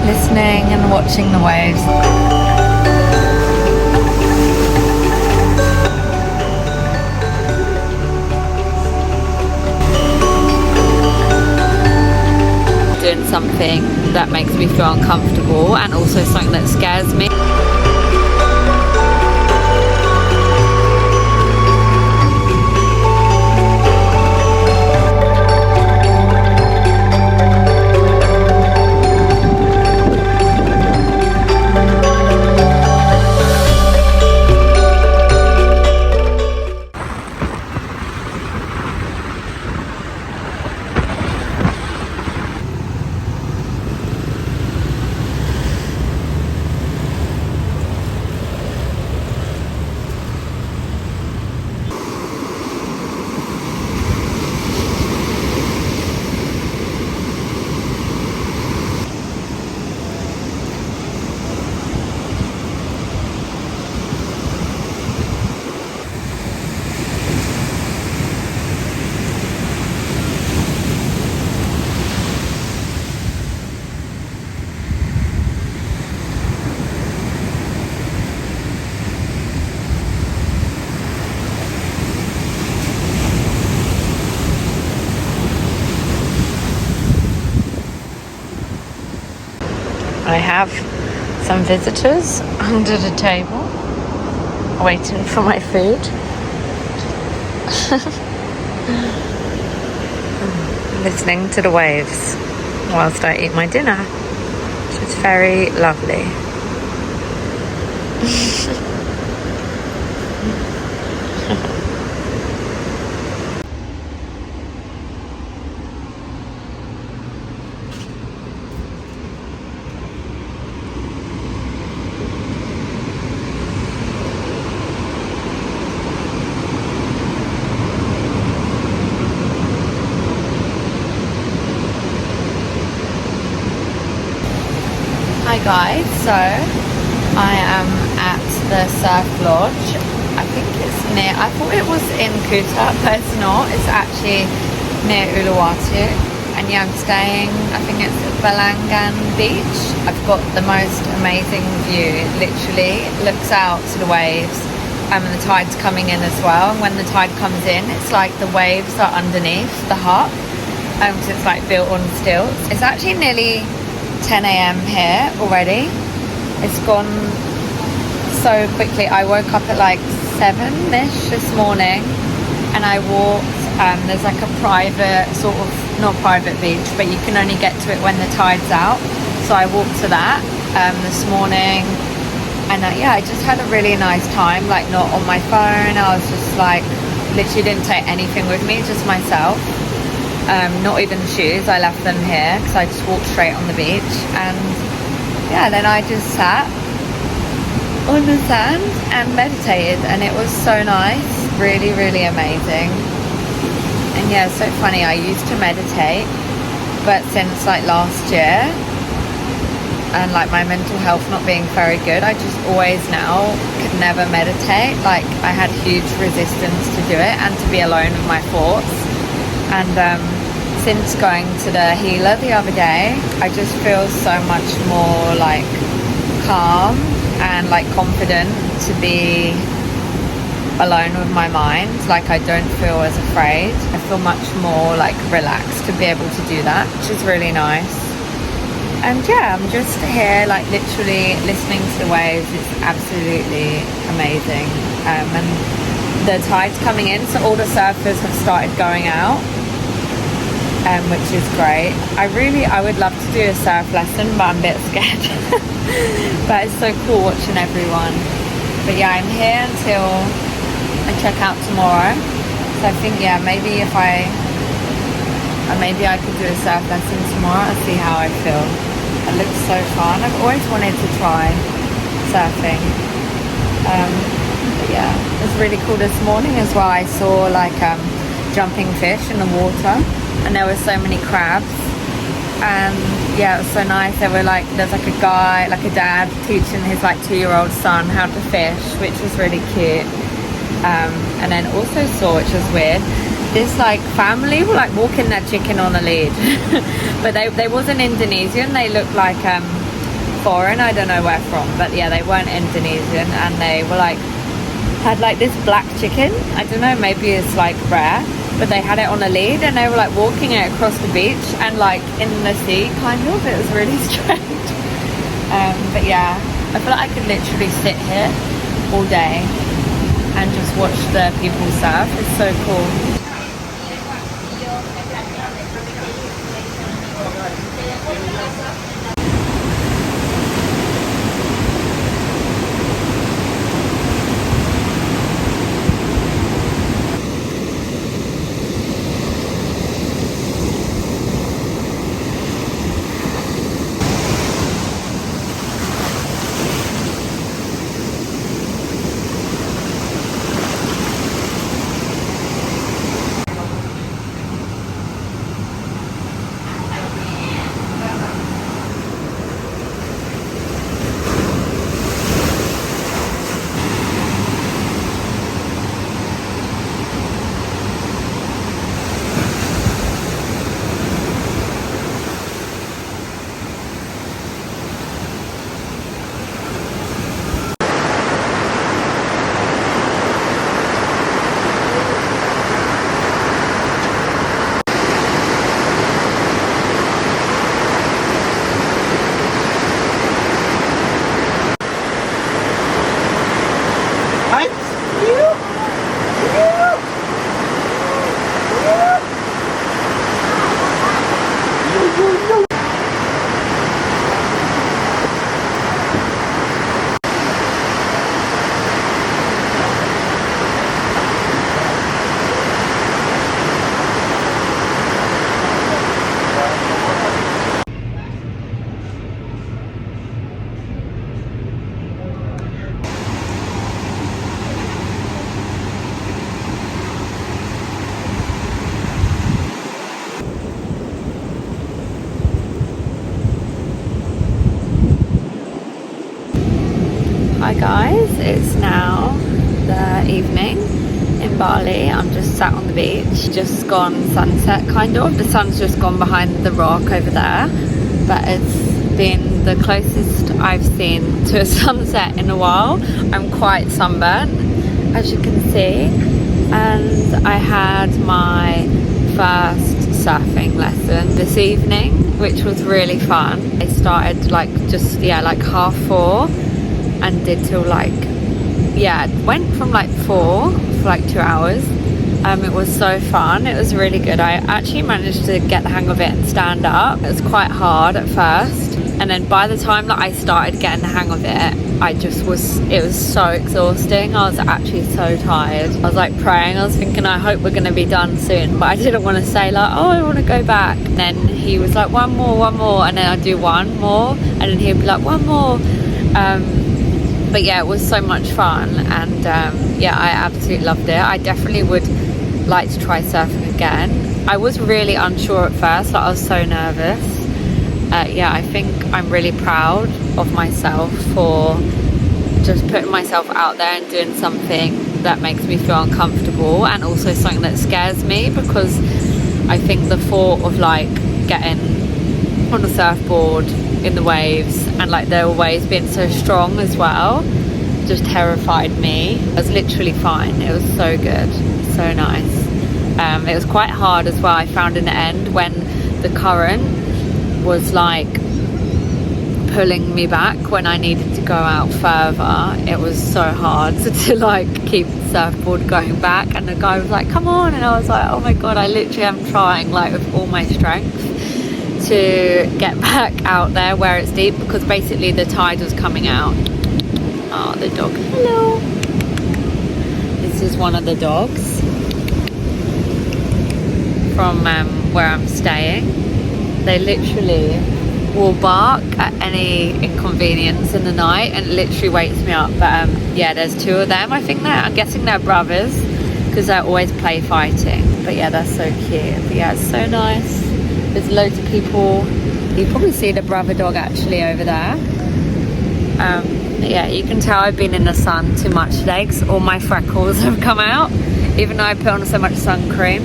listening and watching the waves. Doing something that makes me feel uncomfortable and also something that scares me. I have some visitors under the table waiting for my food. Listening to the waves whilst I eat my dinner, which is very lovely. Hi guys, so I am at the surf lodge. I think it's near, I thought it was in Kuta, but it's not. It's actually near Uluwatu. And yeah, I'm staying, I think it's at Blakin beach. I've got the most amazing view. It literally looks out to the waves, and the tide's coming in as well. And when the tide comes in, it's like the waves are underneath the hut, so it's like built on stilts. It's actually nearly 10 a.m. here already. It's gone so quickly. I woke up at like 7ish this morning and I walked. There's like a private sort of, not private beach, but you can only get to it when the tide's out. So I walked to that this morning, and yeah, I just had a really nice time, like not on my phone. I was just like, literally didn't take anything with me, just myself. Not even shoes, I left them here because I just walked straight on the beach. And yeah, then I just sat on the sand and meditated, and it was so nice, really, really amazing. And yeah, it's so funny, I used to meditate, but since like last year, and like my mental health not being very good, I just always now could never meditate. Like I had huge resistance to do it and to be alone with my thoughts. And since going to the healer the other day, I just feel so much more like calm and like confident to be alone with my mind. Like I don't feel as afraid. I feel much more like relaxed to be able to do that, which is really nice. And yeah, I'm just here like literally listening to the waves. It's absolutely amazing. And the tide's coming in, so all the surfers have started going out, which is great. I would love to do a surf lesson, but I'm a bit scared. But it's so cool watching everyone. But yeah, I'm here until I check out tomorrow. So I think yeah, maybe if maybe I could do a surf lesson tomorrow and see how I feel. It looks so fun. I've always wanted to try surfing. But yeah, it was really cool this morning as well. I saw like jumping fish in the water, and there were so many crabs. And yeah, it was so nice. There were like, there's like a guy, like a dad teaching his like 2-year-old son how to fish, which was really cute. And then also saw, which was weird, this like family were like walking their chicken on a lead. But they wasn't Indonesian. They looked like foreign, I don't know where from, but yeah, they weren't Indonesian, and they were like, had like this black chicken. I don't know, maybe it's like rare, but they had it on a lead and they were like walking it across the beach and like in the sea kind of. It was really strange. But yeah, I feel like I could literally sit here all day and just watch the people surf. It's so cool. Hi guys, it's now the evening in Bali. I'm just sat on the beach, just gone sunset kind of. The sun's just gone behind the rock over there, but it's been the closest I've seen to a sunset in a while. I'm quite sunburnt, as you can see, and I had my first surfing lesson this evening, which was really fun. I started like like 4:30 and did till like, went from like 4 for like 2 hours. It was so fun. It was really good. I actually managed to get the hang of it and stand up. It was quite hard at first, and then by the time that I started getting the hang of it, it was so exhausting. I was actually so tired. I was like praying. I was thinking, I hope we're going to be done soon, but I didn't want to say like, oh, I want to go back. And then he was like, one more, and then I'd do one more, and then he'd be like, one more. But yeah, it was so much fun, and I absolutely loved it. I definitely would like to try surfing again. I was really unsure at first, like I was so nervous. I think I'm really proud of myself for just putting myself out there and doing something that makes me feel uncomfortable, and also something that scares me, because I think the thought of like getting on a surfboard in the waves, and like the waves being so strong as well, just terrified me. I was literally fine. It was so good, so nice. It was quite hard as well, I found in the end, when the current was like pulling me back when I needed to go out further. It was so hard to like keep the surfboard going back, and the guy was like, come on, and I was like, oh my god, I literally am trying like with all my strength to get back out there where it's deep, because basically the tide was coming out. Oh, the dog. Hello. This is one of the dogs from where I'm staying. They literally will bark at any inconvenience in the night, and it literally wakes me up. But there's 2 of them. I'm guessing they're brothers, because they're always play fighting. But yeah, they're so cute. But yeah, it's so nice. There's loads of people. You probably see the brother dog actually over there. You can tell I've been in the sun too much today, because all my freckles have come out, even though I put on so much sun cream.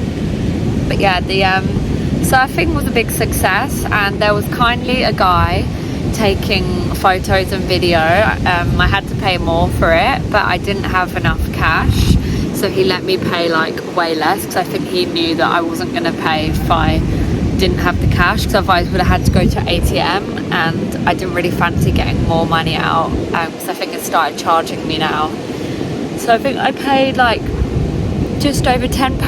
But yeah, the surfing was a big success, and there was kindly a guy taking photos and video. I had to pay more for it, but I didn't have enough cash, so he let me pay like way less, because I think he knew that I wasn't going to pay if I didn't have the cash, because otherwise I would have had to go to ATM, and I didn't really fancy getting more money out, because I think it started charging me now. So I think I paid like just over £10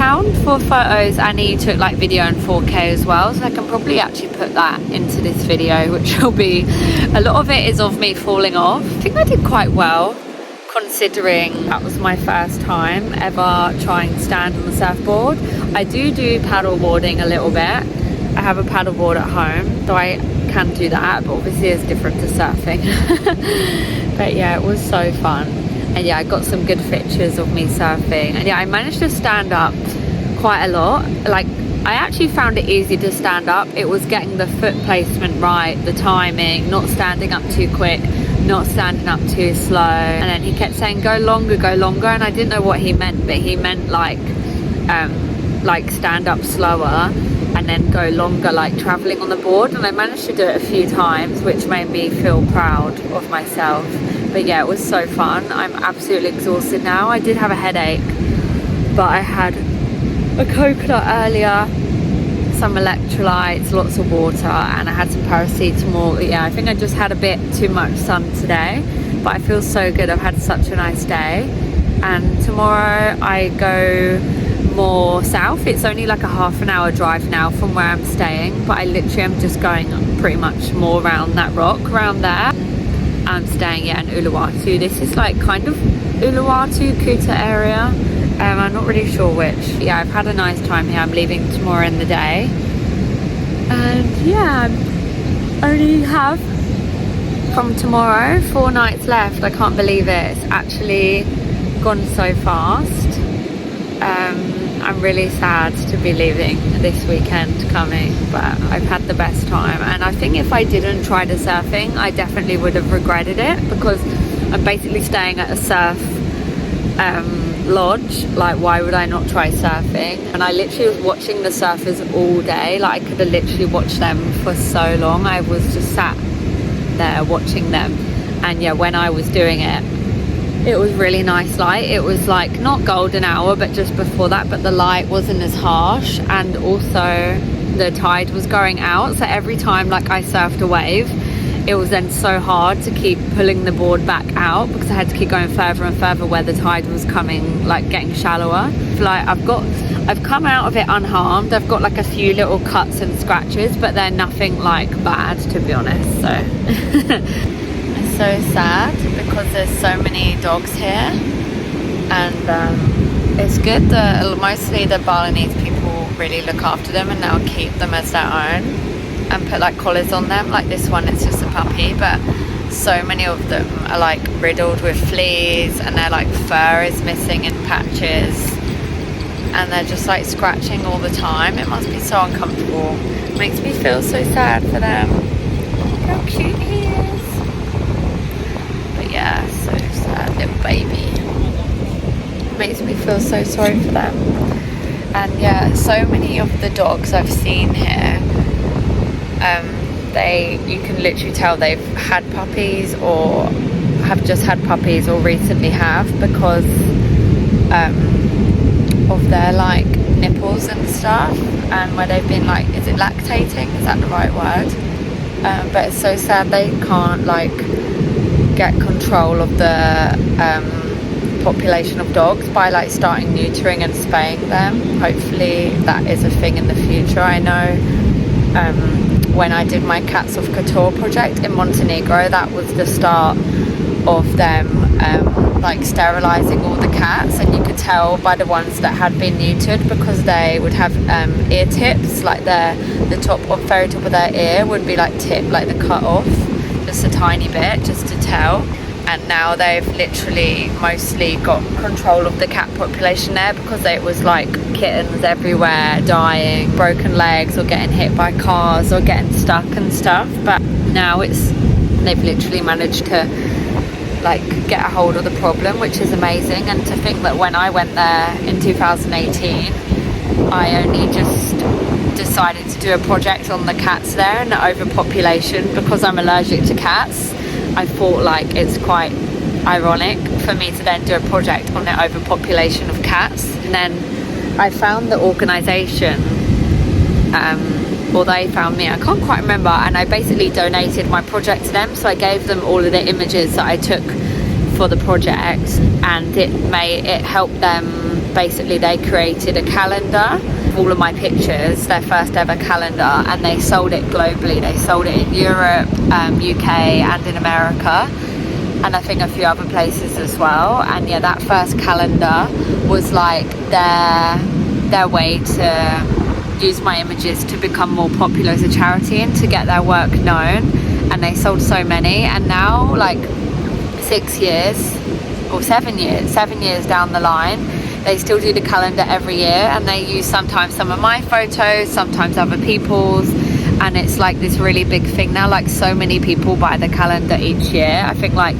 for photos, and he took like video in 4K as well, so I can probably actually put that into this video, which will be, a lot of it is of me falling off. I think I did quite well, considering that was my first time ever trying to stand on the surfboard. I do paddle boarding a little bit. I have a paddleboard at home, so I can do that, but obviously it's different to surfing. But yeah, it was so fun. And yeah, I got some good pictures of me surfing. And yeah, I managed to stand up quite a lot. Like, I actually found it easy to stand up. It was getting the foot placement right, the timing, not standing up too quick, not standing up too slow. And then he kept saying, go longer, and I didn't know what he meant, but he meant like stand up slower and then go longer, like traveling on the board. And I managed to do it a few times, which made me feel proud of myself. But yeah, it was so fun. I'm absolutely exhausted now. I did have a headache, but I had a coconut earlier, some electrolytes, lots of water, and I had some paracetamol. Yeah, I think I just had a bit too much sun today, but I feel so good. I've had such a nice day. And tomorrow I go more south. It's only like a half an hour drive now from where I'm staying, but I literally am just going pretty much more around that rock around there. I'm staying in Uluwatu. This is like kind of Uluwatu, Kuta area. I'm not really sure which. Yeah, I've had a nice time here. I'm leaving tomorrow in the day. And yeah, I only have from tomorrow 4 nights left. I can't believe it. It's actually gone so fast. I'm really sad to be leaving this weekend coming, but I've had the best time. And I think if I didn't try the surfing, I definitely would have regretted it, because I'm basically staying at a surf lodge. Like, why would I not try surfing? And I literally was watching the surfers all day. Like, I could have literally watched them for so long. I was just sat there watching them. And yeah, when I was doing it, it was really nice light. It was like not golden hour, but just before that, but the light wasn't as harsh, and also the tide was going out, so every time like I surfed a wave, it was then so hard to keep pulling the board back out, because I had to keep going further and further where the tide was coming, like getting shallower. Like I've come out of it unharmed. I've got like a few little cuts and scratches, but they're nothing like bad, to be honest. So it's so sad because there's so many dogs here, and it's good that mostly the Balinese people really look after them, and they'll keep them as their own and put like collars on them. Like this one, it's just a puppy, but so many of them are like riddled with fleas, and their like fur is missing in patches, and they're just like scratching all the time. It must be so uncomfortable. It makes me feel so sad for them. How cute he is. But yeah, so sad, little baby. Makes me feel so sorry for them. And yeah, so many of the dogs I've seen here, you can literally tell they've had puppies, or have just had puppies, or recently have, because of their like nipples and stuff, and where they've been like, is it lactating? Is that the right word? But it's so sad they can't like get control of the population of dogs by like starting neutering and spaying them. Hopefully that is a thing in the future. I know when I did my Cats of Couture project in Montenegro, that was the start of them like sterilizing all the cats, and you could tell by the ones that had been neutered, because they would have ear tips, like the top of very top of their ear would be like tipped, like the cut off just a tiny bit, just to tell. And now they've literally mostly got control of the cat population there, because it was like kittens everywhere dying, broken legs, or getting hit by cars, or getting stuck and stuff. But now they've literally managed to like get a hold of the problem, which is amazing. And to think that when I went there in 2018, I only just decided to do a project on the cats there and the overpopulation. Because I'm allergic to cats, I thought like it's quite ironic for me to then do a project on the overpopulation of cats. And then I found the organisation, or they found me, I can't quite remember, and I basically donated my project to them. So I gave them all of the images that I took for the project, and it helped them. Basically they created a calendar of all of my pictures, their first ever calendar, and they sold it globally. They sold it in Europe, UK and in America, and I think a few other places as well. And yeah, that first calendar was like their way to use my images to become more popular as a charity and to get their work known. And they sold so many, and now like 6 years or 7 years down the line, they still do the calendar every year, and they use sometimes some of my photos, sometimes other people's, and it's like this really big thing now. Like so many people buy the calendar each year. I think like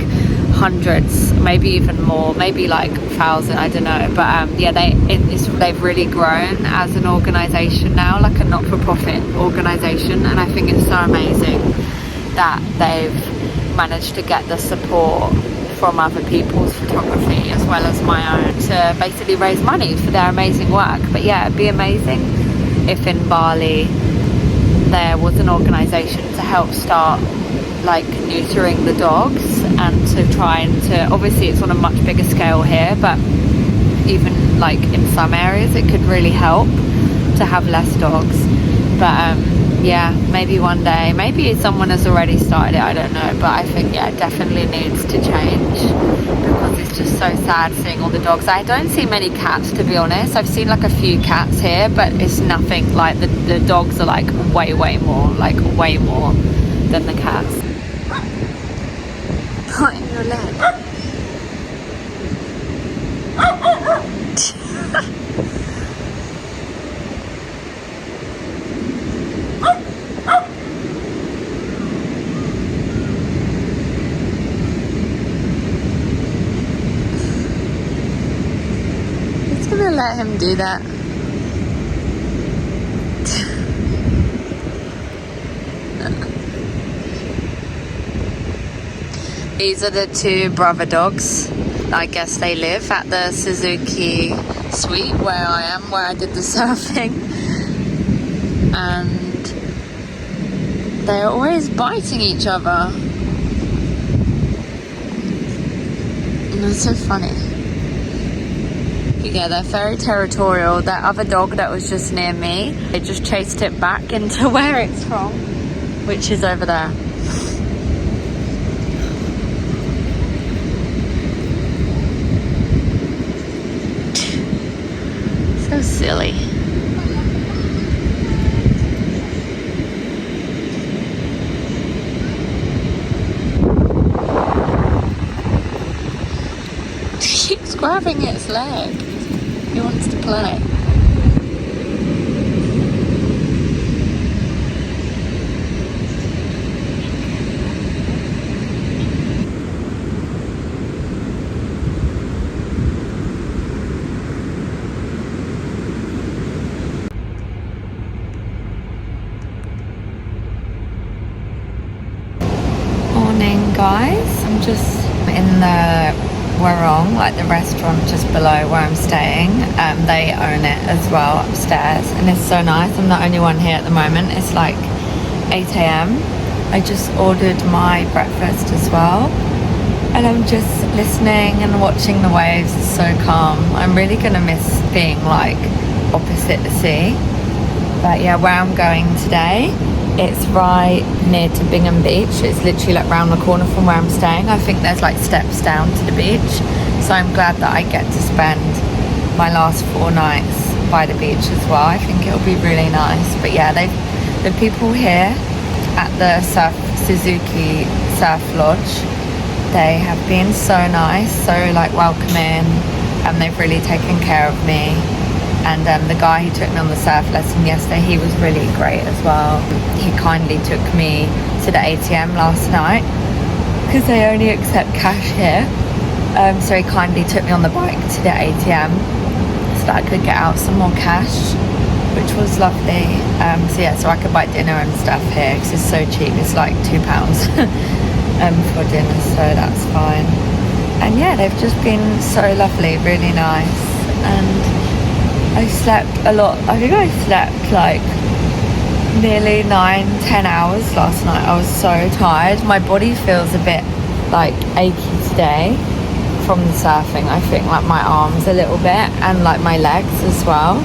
hundreds, maybe even more, maybe like 1,000, I don't know. But yeah, they've really grown as an organisation now, like a not-for-profit organisation, and I think it's so amazing that they've managed to get the support from other people's photography as well as my own to basically raise money for their amazing work. But yeah, it'd be amazing if in Bali there was an organisation to help start like neutering the dogs, and to try and to, obviously it's on a much bigger scale here, but even like in some areas it could really help to have less dogs. But yeah, maybe one day, maybe someone has already started it, I don't know, but I think yeah, it definitely needs to change, because it's just so sad seeing all the dogs. I don't see many cats, to be honest. I've seen like a few cats here, but it's nothing like the dogs are like way more than the cats. What in your leg? Let him do that. These are the two brother dogs. I guess they live at the Suzuke Suite where I am, where I did the surfing, and they're always biting each other, and it's so funny. Yeah, they're very territorial. That other dog that was just near me, it just chased it back into where it's from, which is over there. So silly. He keeps grabbing its leg. He wants to play. Morning, guys. I'm just in the Warung, like the restaurant just below where I'm staying. They own it as well upstairs, and it's so nice. I'm the only one here at the moment. It's like 8 a.m. I just ordered my breakfast as well, and I'm just listening and watching the waves. It's so calm. I'm really gonna miss being like opposite the sea. But yeah, where I'm going today, it's right near to Bingham Beach. It's literally like round the corner from where I'm staying. I think there's like steps down to the beach. So I'm glad that I get to spend my last 4 nights by the beach as well. I think it'll be really nice. But yeah, the people here at the Suzuke Surf Lodge, they have been so nice, so like welcoming, and they've really taken care of me. And the guy who took me on the surf lesson yesterday, he was really great as well. He kindly took me to the ATM last night because they only accept cash here. So he kindly took me on the bike to the ATM. so that I could get out some more cash, which was lovely. So I could buy dinner and stuff here because it's so cheap. It's like £2 for dinner, so that's fine. And yeah, they've just been so lovely, really nice. And I slept a lot. I think I slept like nearly 9-10 hours last night. I was so tired. My body feels a bit like achy today from the surfing. I think like my arms a little bit and like my legs as well.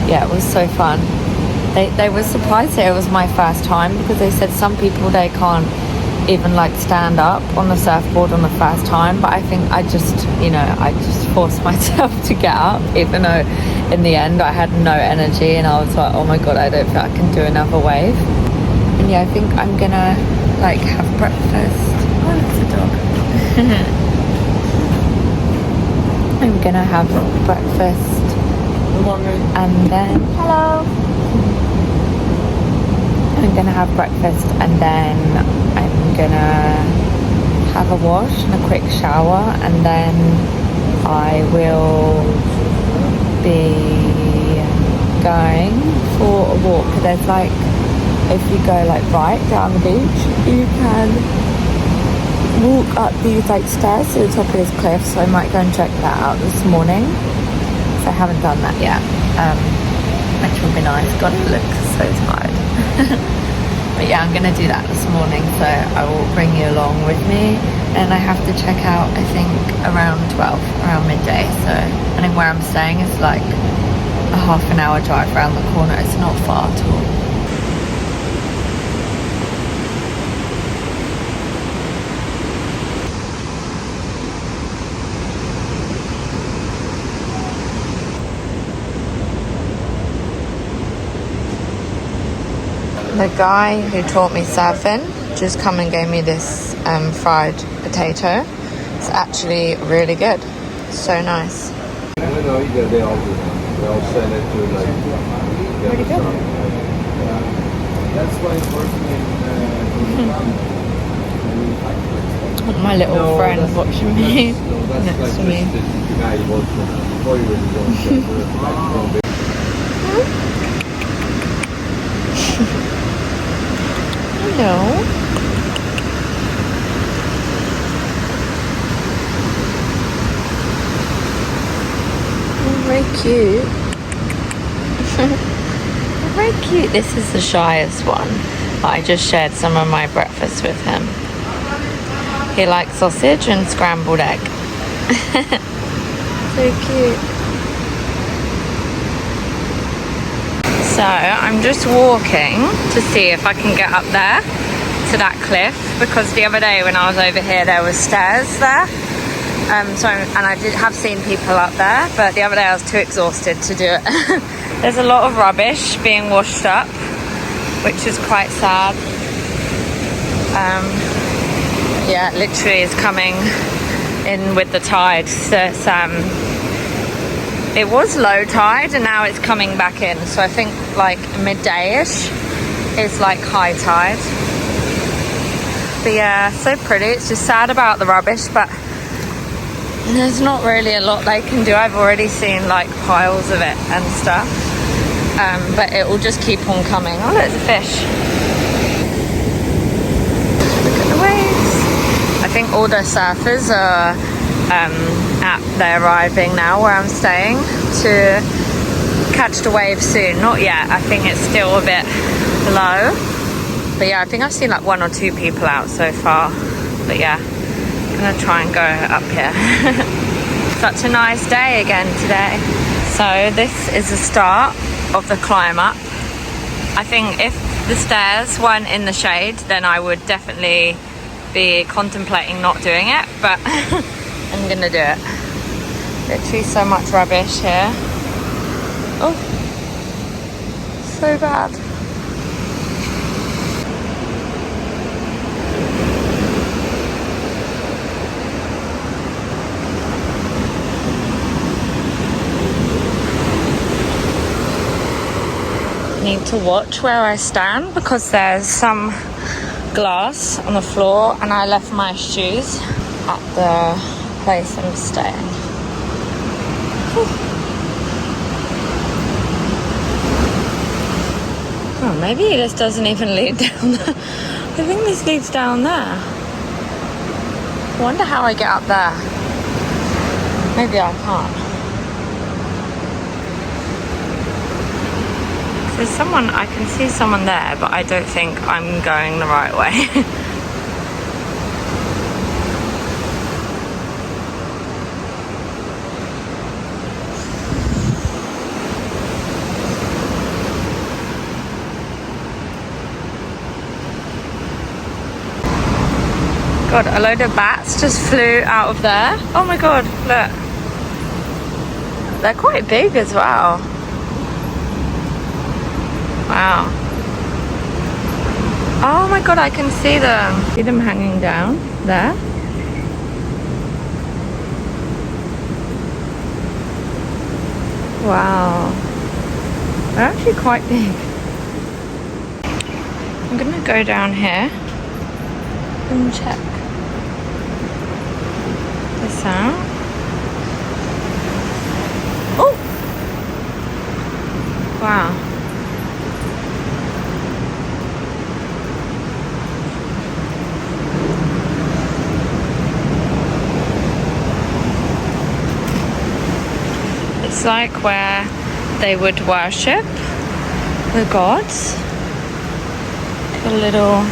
Yeah, it was so fun. They were surprised that it was my first time, because they said some people, they can't even like stand up on the surfboard on the first time, but I think I just forced myself to get up, even though in the end I had no energy and I was like, oh my god, I don't think I can do another wave. And yeah, I think I'm gonna like have breakfast. Oh, it's a dog. I'm gonna have breakfast and then I'm gonna have breakfast and then I'm gonna have a wash and a quick shower, and then I will be going for a walk. There's like, if you go like right down the beach, you can walk up these like stairs to the top of this cliff, so I might go and check that out this morning. So I haven't done that yet, which will be nice. God, it looks so tired. But yeah, I'm gonna do that this morning, so I will bring you along with me. And I have to check out, I think, around 12, around midday. So I think where I'm staying is like a half an hour drive around the corner. It's not far at all. The guy who taught me surfing just come and gave me this fried potato. It's actually really good. So nice. I don't know either. They all sell it to like. Pretty good. That's why it's working in. My little friend watching me next to me. The guy you work for before you really don't. Hello. Very cute. Very cute. This is the shyest one. I just shared some of my breakfast with him. He likes sausage and scrambled egg. So cute. So I'm just walking to see if I can get up there to that cliff, because the other day when I was over here there was stairs there. And I did have seen people up there, but the other day I was too exhausted to do it. There's a lot of rubbish being washed up, which is quite sad. Yeah, it literally is coming in with the tide. So it was low tide and now it's coming back in. So I think like midday-ish is like high tide. But yeah, so pretty. It's just sad about the rubbish, but there's not really a lot they can do. I've already seen like piles of it and stuff. But it will just keep on coming. Oh, there's a fish. Look at the waves. I think all the surfers are they're arriving now where I'm staying to catch the wave soon. Not yet. I think it's still a bit low. But yeah, I think I've seen like 1 or 2 people out so far. But yeah, I'm gonna try and go up here. Such a nice day again today. So this is the start of the climb up. I think if the stairs weren't in the shade, then I would definitely be contemplating not doing it, but I'm gonna do it. Literally so much rubbish here. Oh, so bad. Need to watch where I stand because there's some glass on the floor and I left my shoes at the place I'm staying. maybe this doesn't even lead down there. I think this leads down there. I wonder how I get up there. Maybe I can't. There's someone, I can see someone there, but I don't think I'm going the right way. God, a load of bats just flew out of there. Oh my god, look. They're quite big as well. Wow. Oh my god, I can see them. See them hanging down there? Wow. They're actually quite big. I'm gonna go down here and check this out. Oh! Wow. It's like where they would worship the gods. A little,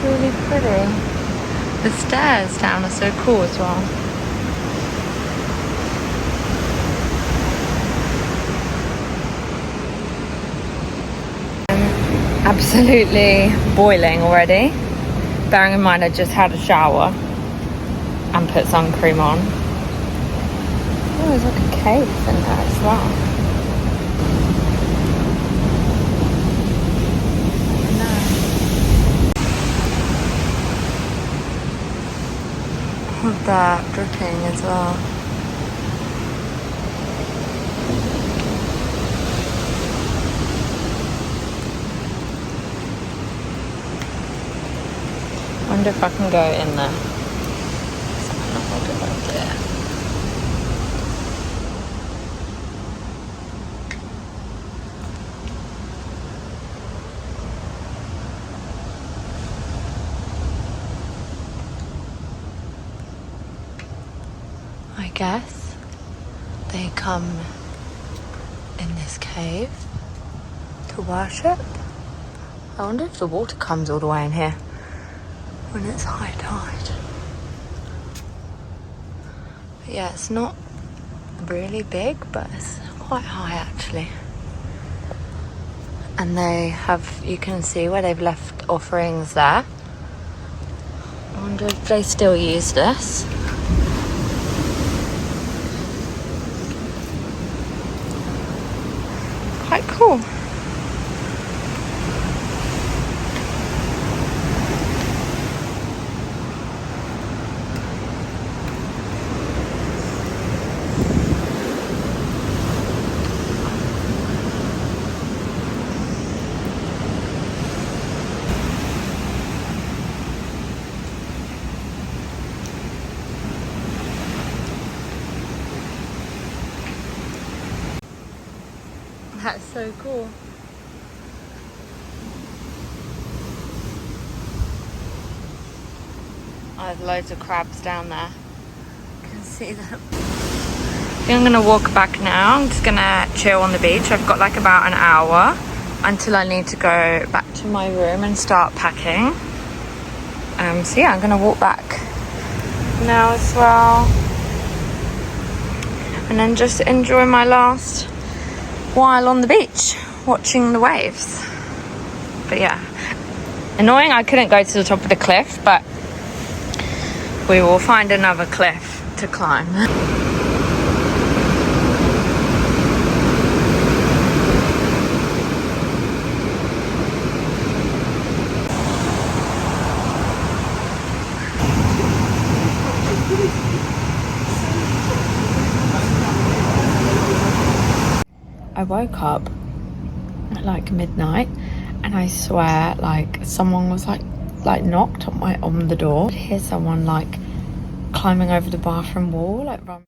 really pretty. The stairs down are so cool as well. Absolutely boiling already. Bearing in mind I just had a shower and put sun cream on. Oh, there's like a cave in there as well. With that dripping as well. Wonder if I can go in there. That's not a good idea. I guess they come in this cave to worship. I wonder if the water comes all the way in here when it's high tide. But yeah, it's not really big, but it's quite high actually. And they have, you can see where they've left offerings there. I wonder if they still use this. Quite cool. That's so cool. There's loads of crabs down there. You can see them. I think I'm gonna walk back now. I'm just gonna chill on the beach. I've got like about an hour until I need to go back to my room and start packing. So yeah, I'm gonna walk back now as well. And then just enjoy my last while on the beach watching the waves. But yeah, annoying I couldn't go to the top of the cliff, but we will find another cliff to climb. I woke up at like midnight and I swear like someone was like knocked on the door. I could hear someone like climbing over the bathroom wall, like run.